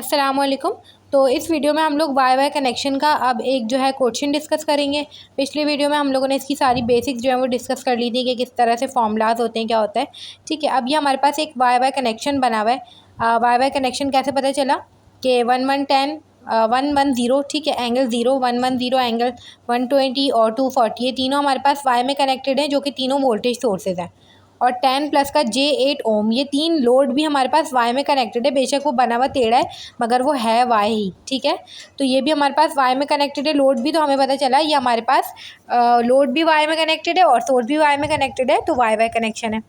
अस्सलामुअलैकुम। तो इस वीडियो में हम लोग वाई वाई कनेक्शन का अब एक जो है क्वेश्चन डिस्कस करेंगे। पिछले वीडियो में हम लोगों ने इसकी सारी बेसिक्स जो है वो डिस्कस कर ली थी कि किस तरह से फॉर्मूलाज होते हैं, क्या होता है। ठीक है, अब ये हमारे पास एक वाई वाई कनेक्शन बना हुआ है। वाई वाई कनेक्शन कैसे पता चला कि 1110 110, ठीक है, एंगल 0, 110 एंगल 120 और 240, ये तीनों हमारे पास वाई में कनेक्टेड हैं, जो कि तीनों वोल्टेज सोर्सेज हैं। और 10 प्लस का J8 ओम, ये तीन लोड भी हमारे पास वाई में कनेक्टेड है। बेशक वो बना हुआ टेढ़ा है मगर वो है वाई ही, ठीक है। तो ये भी हमारे पास वाई में कनेक्टेड है, लोड भी। तो हमें पता चला ये हमारे पास लोड भी वाई में कनेक्टेड है और सोर्स भी वाई में कनेक्टेड है, तो वाई वाई कनेक्शन है।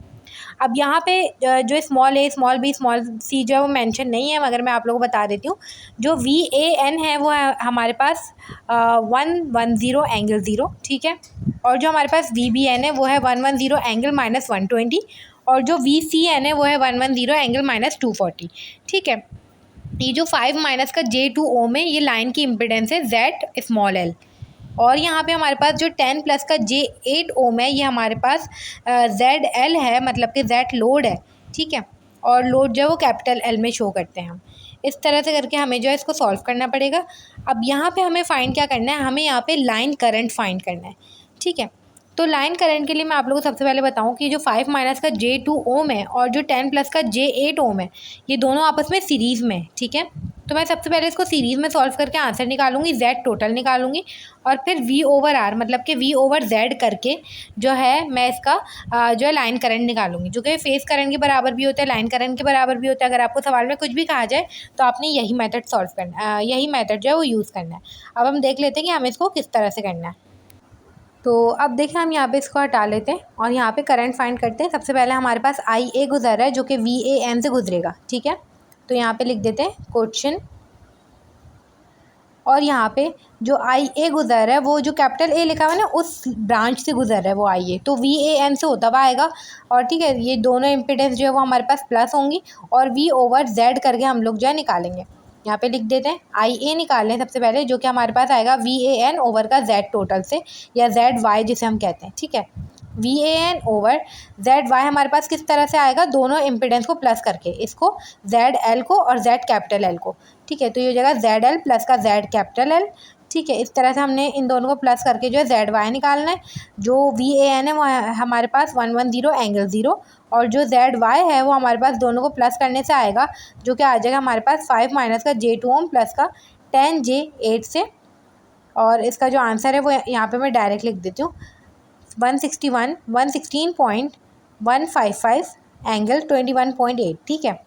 अब यहाँ पे जो स्मॉल ए स्मॉल बी स्मॉल सी जो है वो मेंशन नहीं है, मगर मैं आप लोगों को बता देती हूँ। जो VAN है वो है हमारे पास 110 एंगल 0, ठीक है। और जो हमारे पास VBN है वो है 110 एंगल -120, और जो VCN है वो है 110 एंगल -240, ठीक है। ये जो 5 माइनस का J2 ओम है, ये लाइन की इम्पिडेंस है Z स्मॉल l। और यहाँ पे हमारे पास जो 10 प्लस का J8 ओम है, ये हमारे पास ZL है, मतलब कि Z लोड है, ठीक है। और लोड जो है वो कैपिटल L में शो करते हैं हम। इस तरह से करके हमें जो है इसको सॉल्व करना पड़ेगा। अब यहाँ पे हमें फाइंड क्या करना है, हमें यहाँ पे लाइन करंट फाइंड करना है, ठीक है। तो लाइन करंट के लिए मैं आप लोगों को सबसे पहले बताऊँ कि जो 5 माइनस का J2 ओम है और जो 10 प्लस का J8 ओम है, ये दोनों आपस में सीरीज़ में है, ठीक है। तो मैं सबसे पहले इसको सीरीज़ में सॉल्व करके आंसर निकालूंगी, Z टोटल निकालूंगी, और फिर V/R मतलब कि V/Z करके जो है मैं इसका जो है लाइन करंट निकालूंगी, जो कि फेस करंट के बराबर भी होता है, लाइन करंट के बराबर भी होता है। अगर आपको सवाल में कुछ भी कहा जाए तो आपने यही मेथड सॉल्व करना, यही मेथड जो है वो यूज़ करना है। अब हम देख लेते हैं कि हमें इसको किस तरह से करना है। तो अब देखें, हम यहाँ पे इसको हटा लेते हैं और यहाँ पे करंट फाइंड करते हैं। सबसे पहले हमारे पास IA गुजर रहा है, जो कि VAN से गुजरेगा, ठीक है। तो यहाँ पे लिख देते हैं क्वेश्चन, और यहाँ पे जो IA गुजर रहा है वो जो कैपिटल A लिखा हुआ है ना, उस ब्रांच से गुजर रहा है वो IA, तो VAN से होता हुआ आएगा। और ठीक है, ये दोनों इम्पिडेंस जो है वो हमारे पास प्लस होंगी, और V/Z करके हम लोग जो है निकालेंगे। यहाँ पे लिख देते हैं IA निकाल लें सबसे पहले, जो कि हमारे पास आएगा VAN ओवर का Z टोटल से, या ZY जिसे हम कहते हैं, ठीक है। VAN ओवर ZY हमारे पास किस तरह से आएगा, दोनों इम्पिडेंस को प्लस करके, इसको ZL को और Z कैपिटल L को, ठीक है। तो ये जगह ZL प्लस का Z कैपिटल L, ठीक है। इस तरह से हमने इन दोनों को प्लस करके जो है ZY निकालना है। जो VAN है वो हमारे पास 110 एंगल 0, और जो ZY है वो हमारे पास दोनों को प्लस करने से आएगा, जो कि आ जाएगा हमारे पास 5 माइनस का J2 ओम प्लस का 10 J8 से। और इसका जो आंसर है वो यहाँ पे मैं डायरेक्ट लिख देती हूँ, 116.155 एंगल 21.8, ठीक है।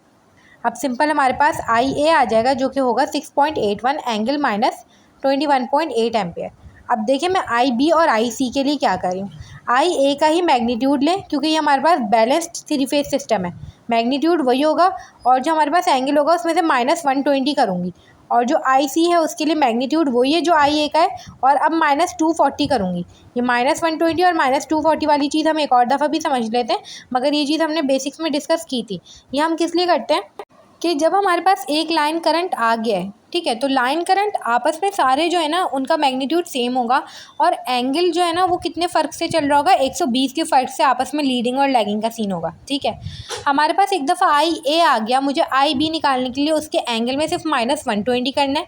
अब सिंपल हमारे पास IA आ जाएगा, जो कि होगा 6.81 एंगल -21.8 एम्पेयर। अब देखिए, मैं IB और IC के लिए क्या करूँ, IA का ही मैग्नीट्यूड लें, क्योंकि ये हमारे पास बैलेंस्ड 3 फेज सिस्टम है। मैग्नीट्यूड वही होगा, और जो हमारे पास एंगल होगा उसमें से -120 करूँगी। और जो IC है उसके लिए मैग्नीट्यूड वही है जो IA का है, और अब -240 करूँगी। ये -120 और -240 वाली चीज़ हम एक और दफ़ा भी समझ लेते हैं, मगर ये चीज़ हमने बेसिक्स में डिस्कस की थी। ये हम किस लिए करते हैं कि जब हमारे पास एक लाइन करंट आ गया है, ठीक है, तो लाइन करंट आपस में सारे जो है ना उनका मैग्नीट्यूड सेम होगा, और एंगल जो है ना वो कितने फ़र्क से चल रहा होगा, 120 के फ़र्क से आपस में लीडिंग और लैगिंग का सीन होगा, ठीक है। हमारे पास एक दफ़ा IA आ गया, मुझे IB निकालने के लिए उसके एंगल में सिर्फ -120 करना है,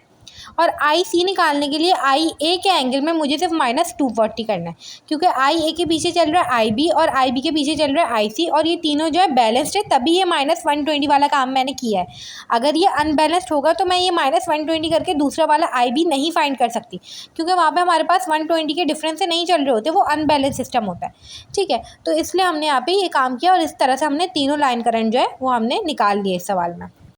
और IC निकालने के लिए IA के एंगल में मुझे सिर्फ -240 करना है, क्योंकि IA के पीछे चल रहा है IB और IB के पीछे चल रहा है IC, और ये तीनों जो है बैलेंस्ड है, तभी ये -120 वाला काम मैंने किया है। अगर ये अनबैलेंस्ड होगा तो मैं ये -120 करके दूसरा वाला IB नहीं फाइंड कर सकती, क्योंकि वहाँ पर हमारे पास 120 के डिफरेंस से नहीं चल रहे होते, वो अनबैलेंस सिस्टम होता है, ठीक है। तो इसलिए हमने यहाँ पे ये काम किया, और इस तरह से हमने तीनों लाइन करंट जो है वो हमने निकाल लिए इस सवाल में।